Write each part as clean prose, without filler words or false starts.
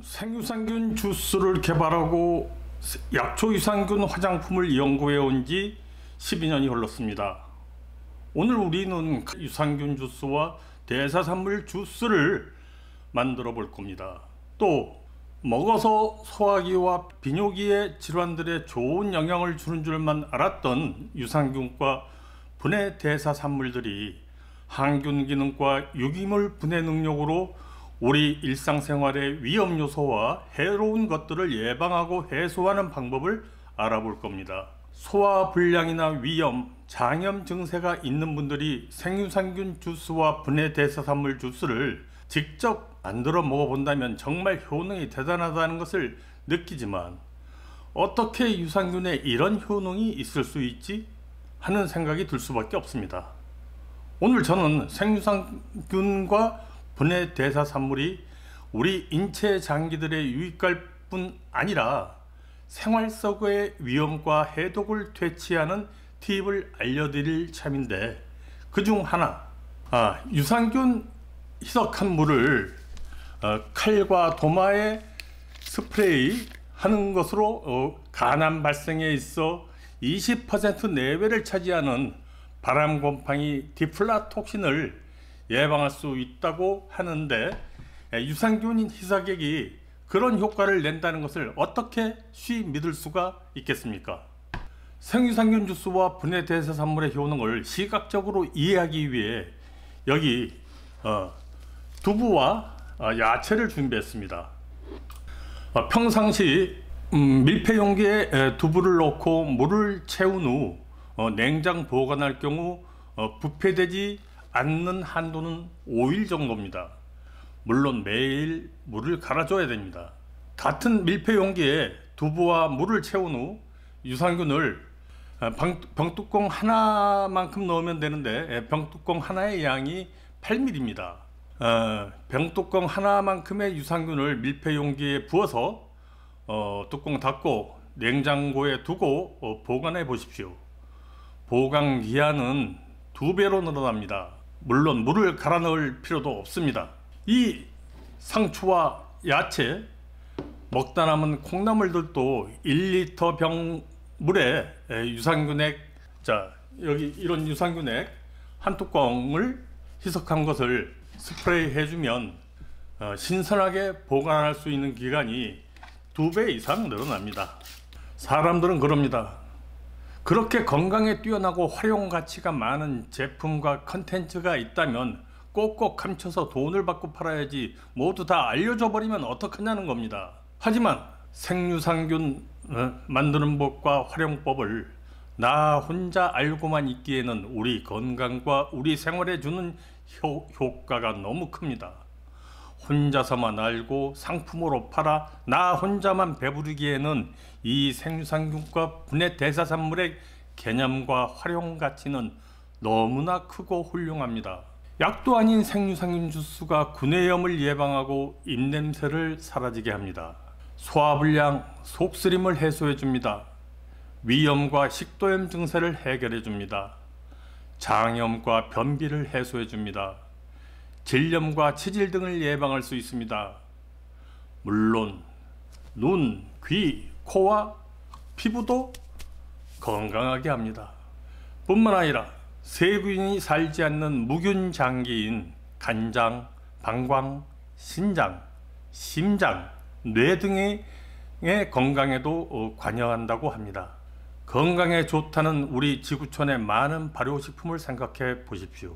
생유산균 주스를 개발하고 약초 유산균 화장품을 연구해 온 지 12년이 흘렀습니다. 오늘 우리는 유산균 주스와 대사산물 주스를 만들어 볼 겁니다. 또 먹어서 소화기와 비뇨기의 질환들에 좋은 영향을 주는 줄만 알았던 유산균과 분해 대사산물들이 항균 기능과 유기물 분해 능력으로 우리 일상생활의 위험 요소와 해로운 것들을 예방하고 해소하는 방법을 알아볼 겁니다. 소화불량이나 위염, 장염 증세가 있는 분들이 생유산균 주스와 분해 대사산물 주스를 직접 만들어 먹어본다면 정말 효능이 대단하다는 것을 느끼지만 어떻게 유산균에 이런 효능이 있을 수 있지? 하는 생각이 들 수밖에 없습니다. 오늘 저는 생유산균과 분해 대사산물이 우리 인체 장기들에 유익할 뿐 아니라 생활 속의 위험과 해독을 퇴치하는 팁을 알려드릴 참인데, 그중 하나, 유산균 희석한 물을 칼과 도마에 스프레이 하는 것으로 간암 발생에 있어 20% 내외를 차지하는 바람곰팡이 디플라톡신을 예방할 수 있다고 하는데, 유산균 희석액이 그런 효과를 낸다는 것을 어떻게 쉬 믿을 수가 있겠습니까? 생유산균 주스와 분해 대사산물의 효능을 시각적으로 이해하기 위해 여기 두부와 야채를 준비했습니다. 평상시 밀폐 용기에 두부를 넣고 물을 채운 후 냉장 보관할 경우 부패되지 않는 한도는 5일 정도입니다. 물론 매일 물을 갈아줘야 됩니다. 같은 밀폐 용기에 두부와 물을 채운 후 유산균을 병뚜껑 하나만큼 넣으면 되는데 병뚜껑 하나의 양이 8ml입니다. 병뚜껑 하나만큼의 유산균을 밀폐 용기에 부어서 뚜껑 닫고 냉장고에 두고 보관해 보십시오. 보관 기한은 2배로 늘어납니다. 물론 물을 갈아 넣을 필요도 없습니다. 이 상추와 야채, 먹다 남은 콩나물들도 1리터 병 물에 유산균액, 여기 이런 유산균액 한 뚜껑을 희석한 것을 스프레이 해주면 신선하게 보관할 수 있는 기간이 2배 이상 늘어납니다. 사람들은 그럽니다. 그렇게 건강에 뛰어나고 활용 가치가 많은 제품과 컨텐츠가 있다면 꼭꼭 감춰서 돈을 받고 팔아야지 모두 다 알려줘 버리면 어떡하냐는 겁니다. 하지만 생유산균 만드는 법과 활용법을 나 혼자 알고만 있기에는 우리 건강과 우리 생활에 주는 효과가 너무 큽니다. 혼자서만 알고 상품으로 팔아 나 혼자만 배부르기에는 이 생유산균과 분해 대사산물의 개념과 활용 가치는 너무나 크고 훌륭합니다. 약도 아닌 생유산균 주스가 구내염을 예방하고 입냄새를 사라지게 합니다. 소화불량, 속쓰림을 해소해 줍니다. 위염과 식도염 증세를 해결해 줍니다. 장염과 변비를 해소해 줍니다. 질염과 치질 등을 예방할 수 있습니다. 물론 눈, 귀, 코와 피부도 건강하게 합니다. 뿐만 아니라 세균이 살지 않는 무균 장기인 간장, 방광, 신장, 심장, 뇌 등의 건강에도 관여한다고 합니다. 건강에 좋다는 우리 지구촌의 많은 발효식품을 생각해 보십시오.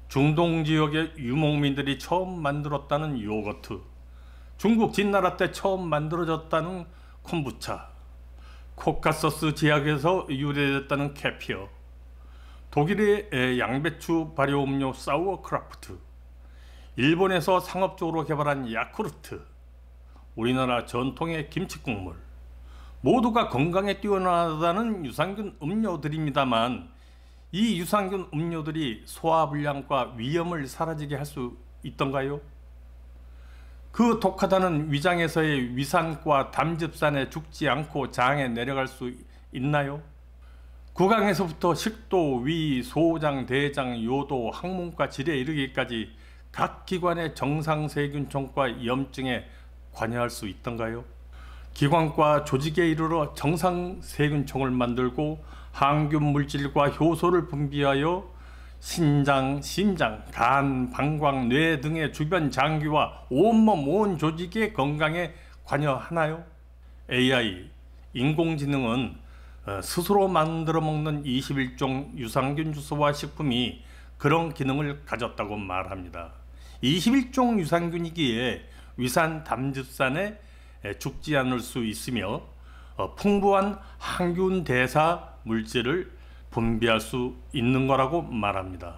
중동 지역의 유목민들이 처음 만들었다는 요거트, 중국 진나라 때 처음 만들어졌다는 콤부차, 코카서스 지역에서 유래됐다는 케피어, 독일의 양배추 발효 음료 사우어크라프트, 일본에서 상업적으로 개발한 야쿠르트, 우리나라 전통의 김치국물, 모두가 건강에 뛰어나다는 유산균 음료들입니다만, 이 유산균 음료들이 소화불량과 위염을 사라지게 할 수 있던가요? 그 독하다는 위장에서의 위산과 담즙산에 죽지 않고 장에 내려갈 수 있나요? 구강에서부터 식도, 위, 소장, 대장, 요도, 항문과 질에 이르기까지 각 기관의 정상세균총과 염증에 관여할 수 있던가요? 기관과 조직에 이르러 정상 세균총을 만들고 항균 물질과 효소를 분비하여 신장, 심장, 간, 방광, 뇌 등의 주변 장기와 온몸 온 조직의 건강에 관여하나요? AI, 인공지능은 스스로 만들어 먹는 21종 유산균 주스와 식품이 그런 기능을 가졌다고 말합니다. 21종 유산균이기에 위산 담즙산에 죽지 않을 수 있으며 풍부한 항균 대사 물질을 분비할 수 있는 거라고 말합니다.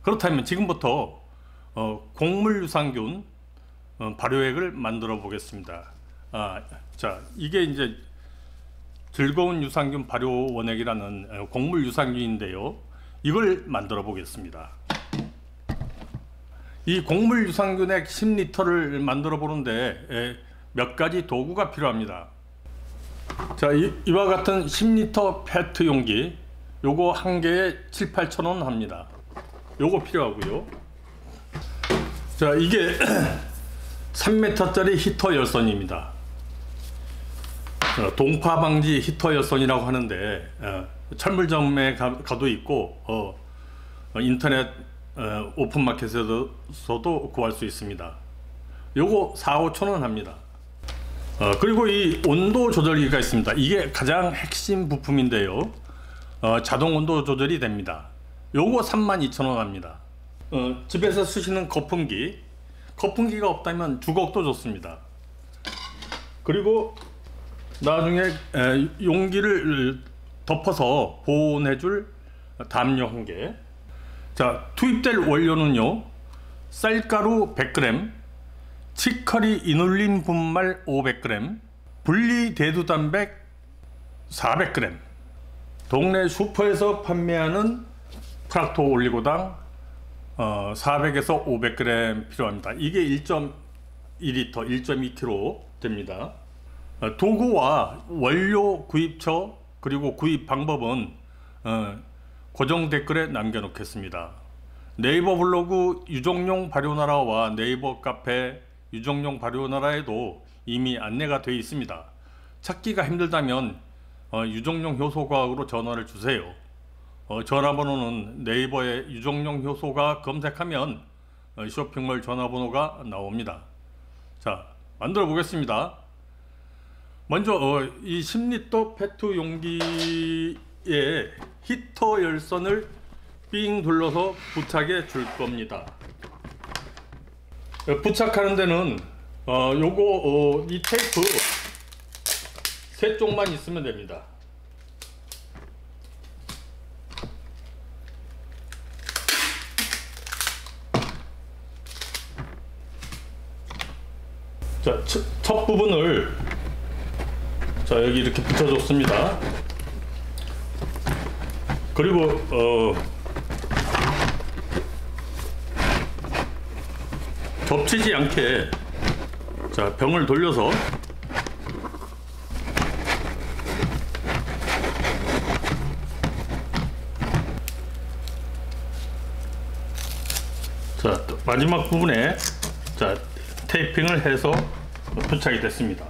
그렇다면 지금부터 곡물 유산균 발효액을 만들어 보겠습니다. 자, 이게 이제 즐거운 유산균 발효 원액이라는 곡물 유산균인데요. 이걸 만들어 보겠습니다. 이 곡물 유산균액 10리터를 만들어 보는데 몇 가지 도구가 필요합니다. 자, 이와 같은 10리터 페트 용기, 요거 한 개에 7-8천 원 합니다. 요거 필요하고요. 자, 이게 3m짜리 히터 열선입니다. 동파 방지 히터 열선이라고 하는데 철물점에 가도 있고 인터넷 오픈마켓에서도 구할 수 있습니다. 요거 4-5천 원 합니다. 그리고 이 온도 조절기가 있습니다. 이게 가장 핵심 부품인데요. 자동 온도 조절이 됩니다. 요거 32,000원 합니다. 집에서 쓰시는 거품기가 없다면 주걱도 좋습니다. 그리고 나중에 용기를 덮어서 보온해줄 담요 1개. 자, 투입될 원료는요, 쌀가루 100g, 치커리 이눌린 분말 500g, 분리 대두단백 400g, 동네 슈퍼에서 판매하는 프락토 올리고당 400에서 500g 필요합니다. 이게 1.2L, 1.2kg 됩니다. 도구와 원료 구입처 그리고 구입 방법은 고정 댓글에 남겨놓겠습니다. 네이버 블로그 유정용 발효나라와 네이버 카페 유정용 발효나라에도 이미 안내가 되어 있습니다. 찾기가 힘들다면 유정용 효소과학으로 전화를 주세요. 전화번호는 네이버에 유정용 효소과학 검색하면 쇼핑몰 전화번호가 나옵니다. 자, 만들어 보겠습니다. 먼저 이 10리터 페트 용기에 히터 열선을 삥 둘러서 부착해 줄 겁니다. 부착하는 데는 요거 이 테이프 3쪽만 있으면 됩니다. 자, 첫 부분을 자, 여기 이렇게 붙여줬습니다. 그리고 겹치지 않게 자, 병을 돌려서 자, 마지막 부분에 자, 테이핑을 해서 부착이 됐습니다.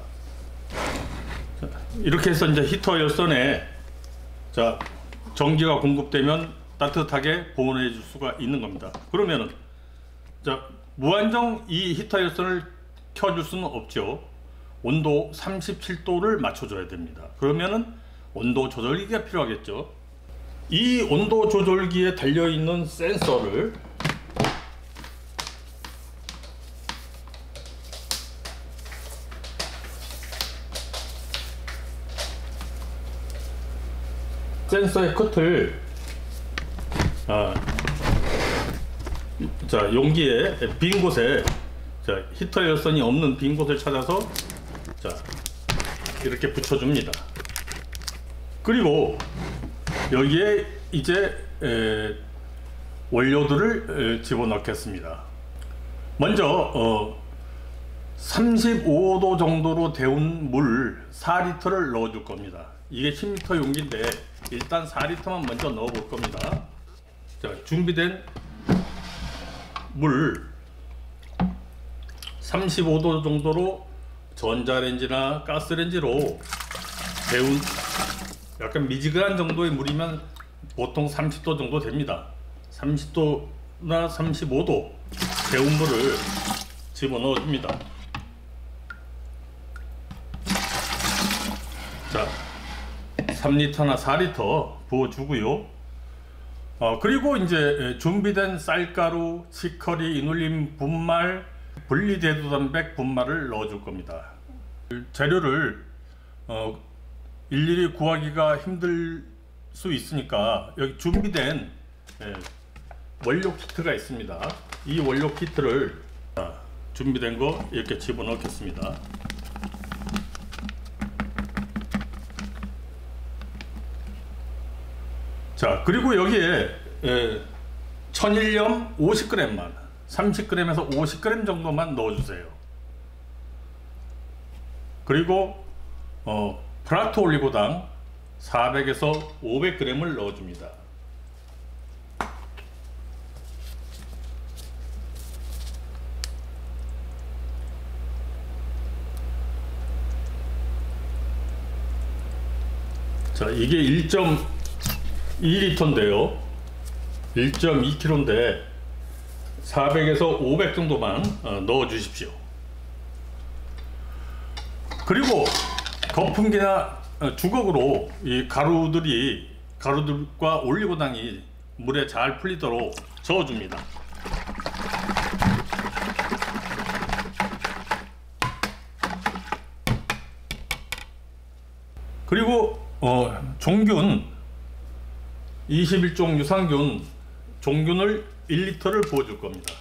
자, 이렇게 해서 이제 히터 열선에 자, 전기가 공급되면 따뜻하게 보온해 줄 수가 있는 겁니다. 그러면은 자, 무한정 이 히터 열선을 켜줄 수는 없죠. 온도 37도를 맞춰줘야 됩니다. 그러면은 온도 조절기가 필요하겠죠. 이 온도 조절기에 달려있는 센서를 센서의 끝을 자, 용기에 빈 곳에 자, 히터 열선이 없는 빈 곳을 찾아서 자, 이렇게 붙여줍니다. 그리고 여기에 이제 원료들을 집어넣겠습니다. 먼저 35도 정도로 데운 물 4리터를 넣어 줄 겁니다. 이게 10리터 용기인데 일단 4리터만 먼저 넣어 볼 겁니다. 자, 준비된 물 35도 정도로 전자레인지나 가스레인지로 데운 약간 미지근한 정도의 물이면 보통 30도 정도 됩니다. 30도나 35도 데운 물을 집어넣어 줍니다. 자, 3리터나 4리터 부어 주고요. 그리고 이제 준비된 쌀가루, 치커리, 이눌린 분말, 분리대두단백 분말을 넣어 줄 겁니다. 재료를 일일이 구하기가 힘들 수 있으니까 여기 준비된 원료 키트가 있습니다. 이 원료 키트를 준비된 거 이렇게 집어넣겠습니다. 자, 그리고 여기에 천일염 50g만 30g에서 50g 정도만 넣어주세요. 그리고 프락토 올리고당 400에서 500g을 넣어줍니다. 자, 이게 1.2리터인데요 1.2kg인데 400에서 500 정도만 넣어 주십시오. 그리고 거품기나 주걱으로 이 가루들과 올리고당이 물에 잘 풀리도록 저어 줍니다. 그리고 종균 21종 유산균 종균을 1리터를 부어 줄 겁니다.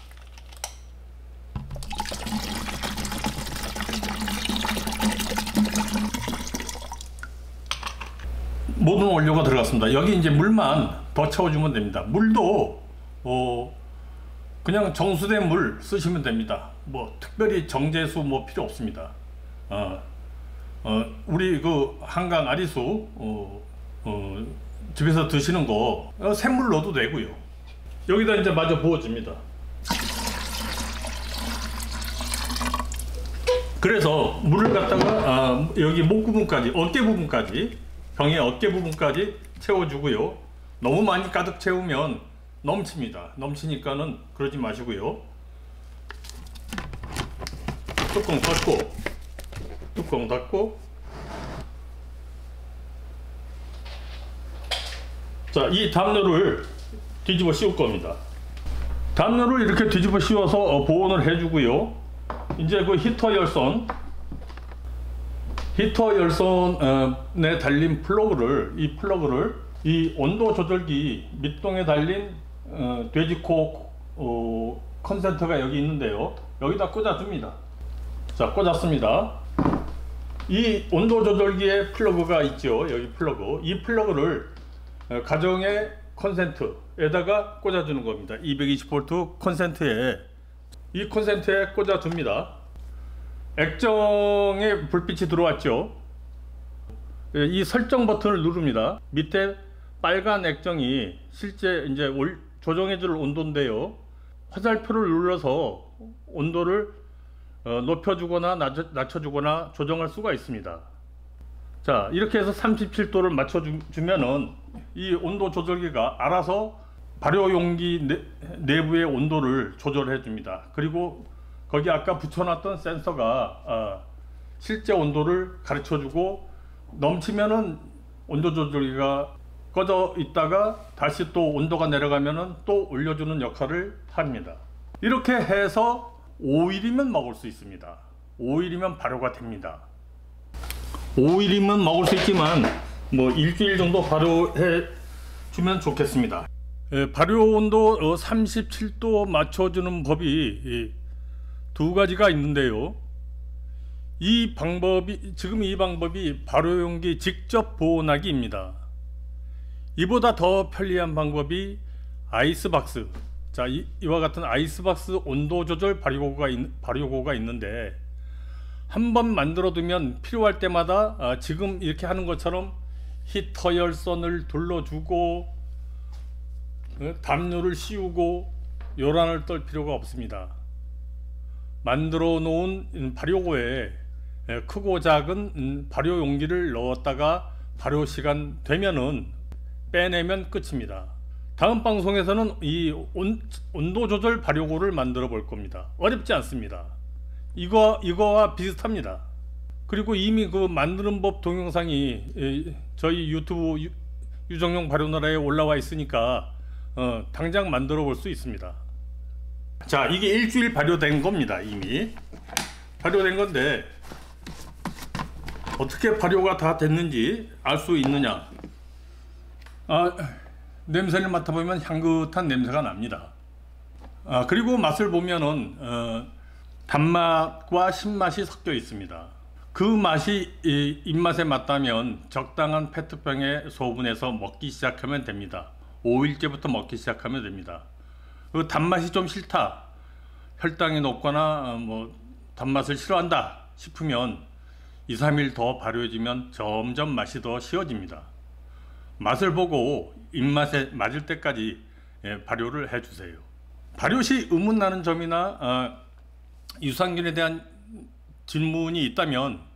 모든 원료가 들어갔습니다. 여기 이제 물만 더 채워주면 됩니다. 물도 그냥 정수된 물 쓰시면 됩니다. 뭐 특별히 정제수 뭐 필요 없습니다. 우리 그 한강 아리수 집에서 드시는 거 샘물 넣어도 되고요. 여기다 이제 마저 부어줍니다. 그래서 물을 갖다가 여기 목 부분까지, 어깨 부분까지, 병의 어깨 부분까지 채워주고요. 너무 많이 가득 채우면 넘칩니다. 넘치니까는 그러지 마시고요. 뚜껑 닫고 자, 이 담요를 뒤집어 씌울 겁니다. 담요를 이렇게 뒤집어 씌워서 보온을 해주고요. 이제 그 히터 열선에 달린 이 플러그를 이 온도 조절기 밑동에 달린 돼지코 컨센터가 여기 있는데요. 여기다 꽂아줍니다. 자, 꽂았습니다. 이 온도 조절기에 플러그가 있죠. 여기 플러그. 이 플러그를 가정의 콘센트에다가 꽂아주는 겁니다. 220V 콘센트에 이 콘센트에 꽂아줍니다. 액정에 불빛이 들어왔죠. 이 설정 버튼을 누릅니다. 밑에 빨간 액정이 실제 이제 조정해줄 온도인데요. 화살표를 눌러서 온도를 높여주거나 낮춰주거나 조정할 수가 있습니다. 자, 이렇게 해서 37도를 맞춰주면은 이 온도 조절기가 알아서 발효용기 내부의 온도를 조절해 줍니다. 그리고 거기 아까 붙여놨던 센서가 실제 온도를 가르쳐 주고 넘치면은 온도 조절기가 꺼져 있다가 다시 또 온도가 내려가면은 또 올려주는 역할을 합니다. 이렇게 해서 5일이면 먹을 수 있습니다. 5일이면 발효가 됩니다. 5일이면 먹을 수 있지만 뭐 일주일 정도 발효해 주면 좋겠습니다. 발효 온도 37도 맞춰주는 법이 두 가지가 있는데요. 지금 이 방법이 발효용기 직접 보온하기입니다. 이보다 더 편리한 방법이 아이스박스. 자, 이와 같은 아이스박스 온도 조절 발효고가 있는데 한번 만들어 두면 필요할 때마다 지금 이렇게 하는 것처럼 히터 열선을 둘러주고 담요를 씌우고 요란을 떨 필요가 없습니다. 만들어 놓은 발효고에 크고 작은 발효 용기를 넣었다가 발효 시간 되면은 빼내면 끝입니다. 다음 방송에서는 이 온도 조절 발효구를 만들어 볼 겁니다. 어렵지 않습니다. 이거와 비슷합니다. 그리고 이미 그 만드는 법 동영상이 저희 유튜브 유정용 발효나라에 올라와 있으니까 당장 만들어 볼 수 있습니다. 자, 이게 일주일 발효된 겁니다. 이미 발효된 건데 어떻게 발효가 다 됐는지 알 수 있느냐? 냄새를 맡아보면 향긋한 냄새가 납니다. 그리고 맛을 보면은 단맛과 신맛이 섞여 있습니다. 그 맛이 입맛에 맞다면 적당한 페트병에 소분해서 먹기 시작하면 됩니다. 5일째부터 먹기 시작하면 됩니다. 그 단맛이 좀 싫다, 혈당이 높거나 단맛을 싫어한다 싶으면 2, 3일 더 발효해주면 점점 맛이 더 쉬워집니다. 맛을 보고 입맛에 맞을 때까지 발효를 해주세요. 발효 시 의문나는 점이나 유산균에 대한 질문이 있다면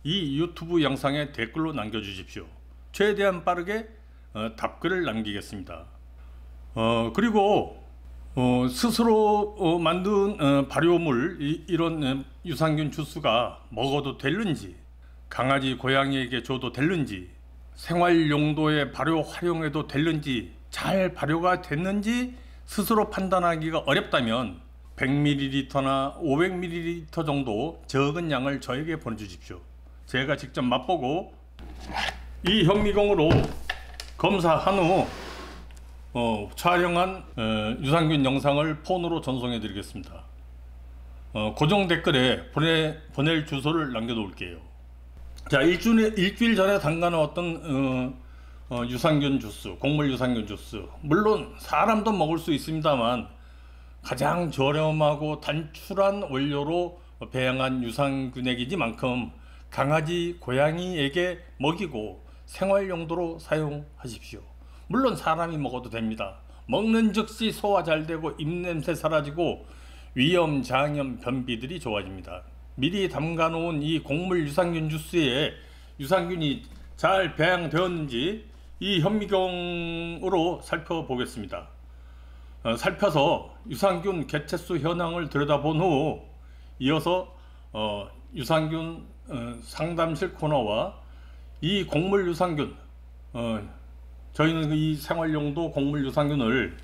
이 유튜브 영상에 댓글로 남겨주십시오. 최대한 빠르게 답글을 남기겠습니다. 그리고 스스로 만든 발효물, 이런 유산균 주스가 먹어도 되는지, 강아지 고양이에게 줘도 되는지, 생활 용도의 발효 활용해도 되는지, 잘 발효가 됐는지 스스로 판단하기가 어렵다면 100ml나 500ml 정도 적은 양을 저에게 보내주십시오. 제가 직접 맛보고 이 현미경으로 검사한 후 촬영한 유산균 영상을 폰으로 전송해 드리겠습니다. 고정 댓글에 보낼 주소를 남겨 놓을게요. 자, 일주일 전에 담가 놓았던 유산균 주스, 곡물 유산균 주스, 물론 사람도 먹을 수 있습니다만 가장 저렴하고 단출한 원료로 배양한 유산균액이지만큼 강아지, 고양이에게 먹이고 생활 용도로 사용하십시오. 물론 사람이 먹어도 됩니다. 먹는 즉시 소화 잘 되고 입냄새 사라지고 위염, 장염, 변비들이 좋아집니다. 미리 담가 놓은 이 곡물 유산균 주스에 유산균이 잘 배양되었는지 이 현미경으로 살펴보겠습니다. 살펴서 유산균 개체수 현황을 들여다본 후 이어서 유산균 상담실 코너와 이 곡물 유산균, 저희는 이 생활용도 곡물 유산균을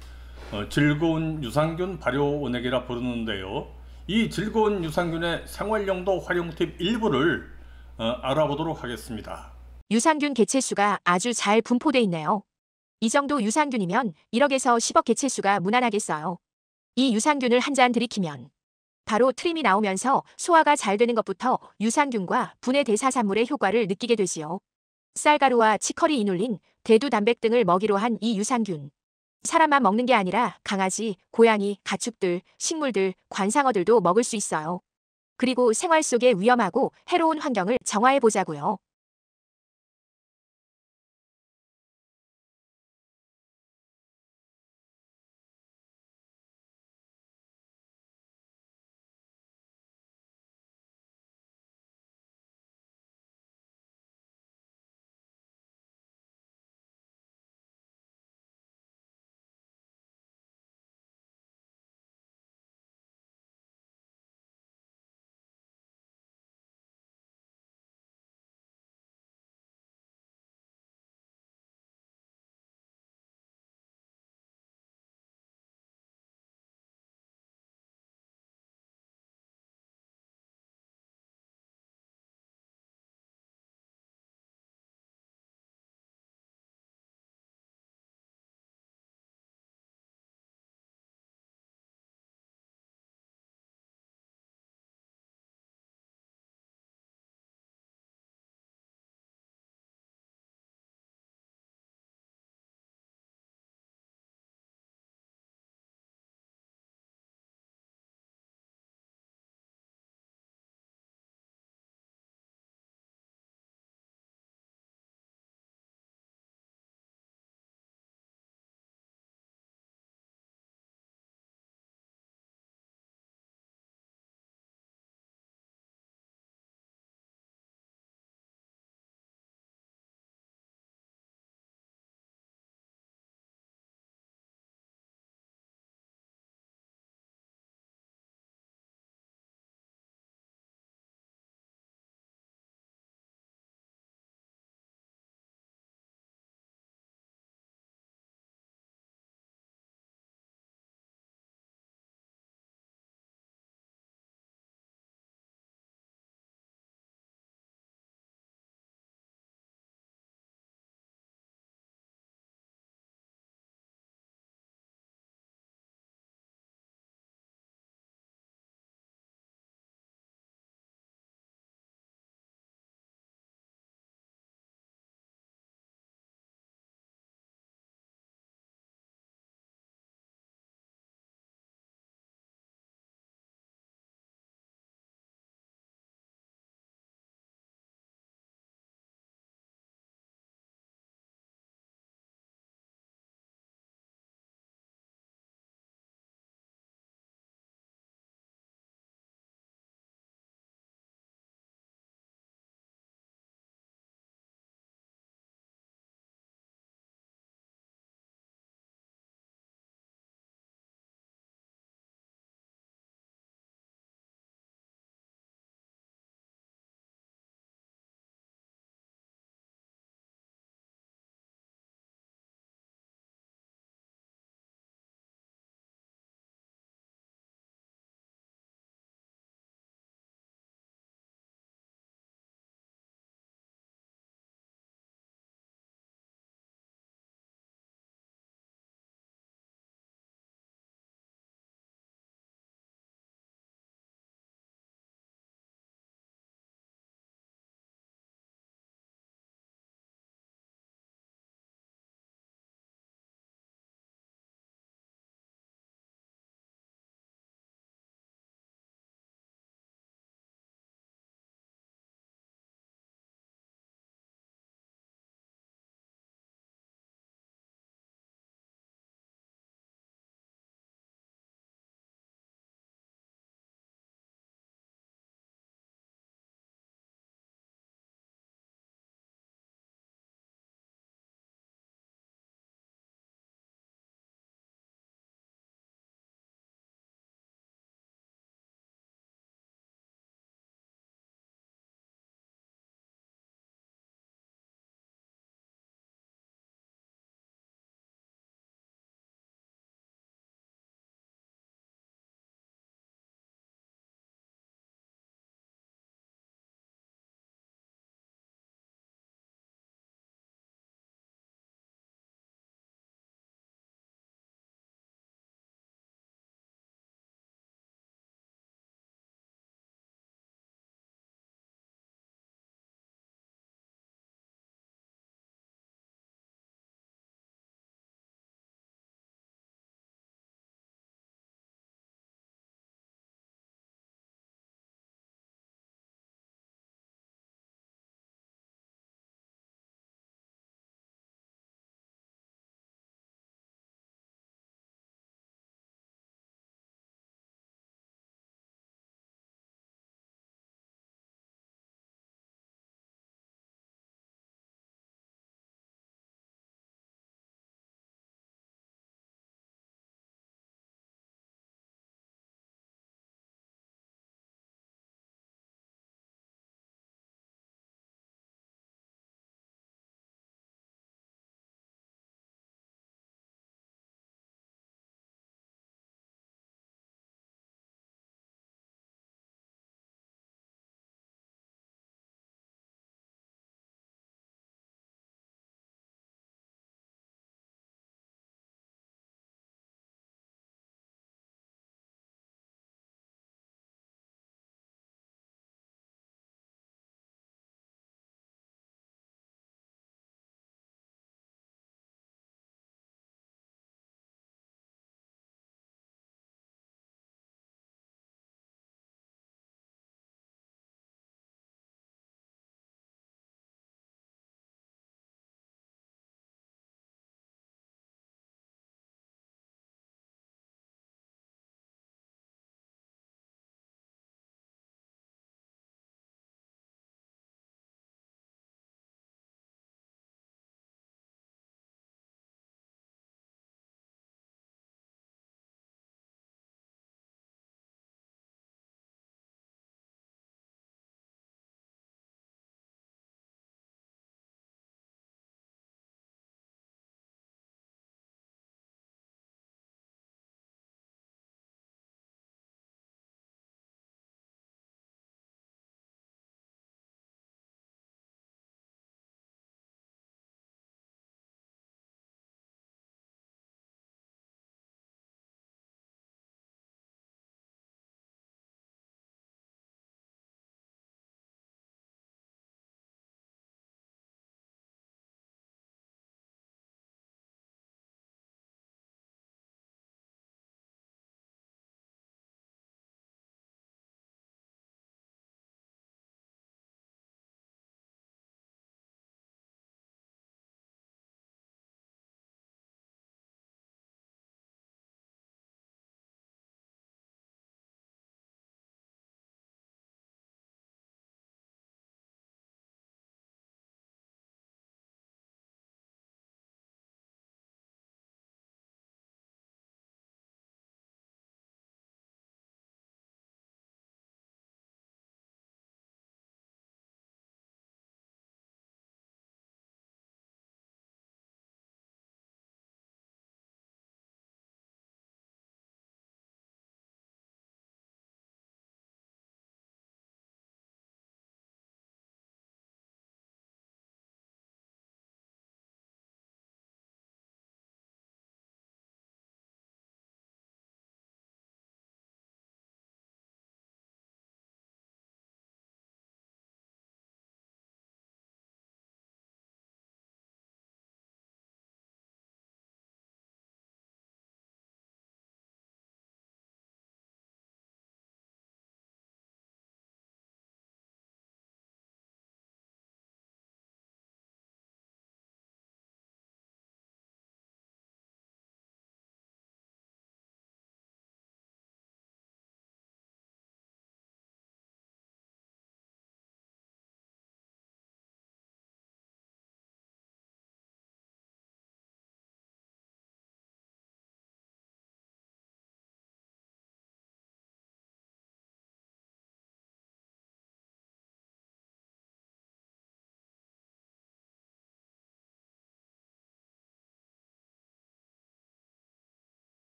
즐거운 유산균 발효원액이라 부르는데요. 이 즐거운 유산균의 생활용도 활용 팁 일부를 알아보도록 하겠습니다. 유산균 개체수가 아주 잘 분포돼 있네요. 이 정도 유산균이면 1억에서 10억 개체수가 무난하겠어요. 이 유산균을 한 잔 들이키면 바로 트림이 나오면서 소화가 잘 되는 것부터 유산균과 분해 대사산물의 효과를 느끼게 되지요. 쌀가루와 치커리 이눌린, 대두 단백 등을 먹이로 한 이 유산균. 사람만 먹는 게 아니라 강아지, 고양이, 가축들, 식물들, 관상어들도 먹을 수 있어요. 그리고 생활 속의 위험하고 해로운 환경을 정화해 보자고요.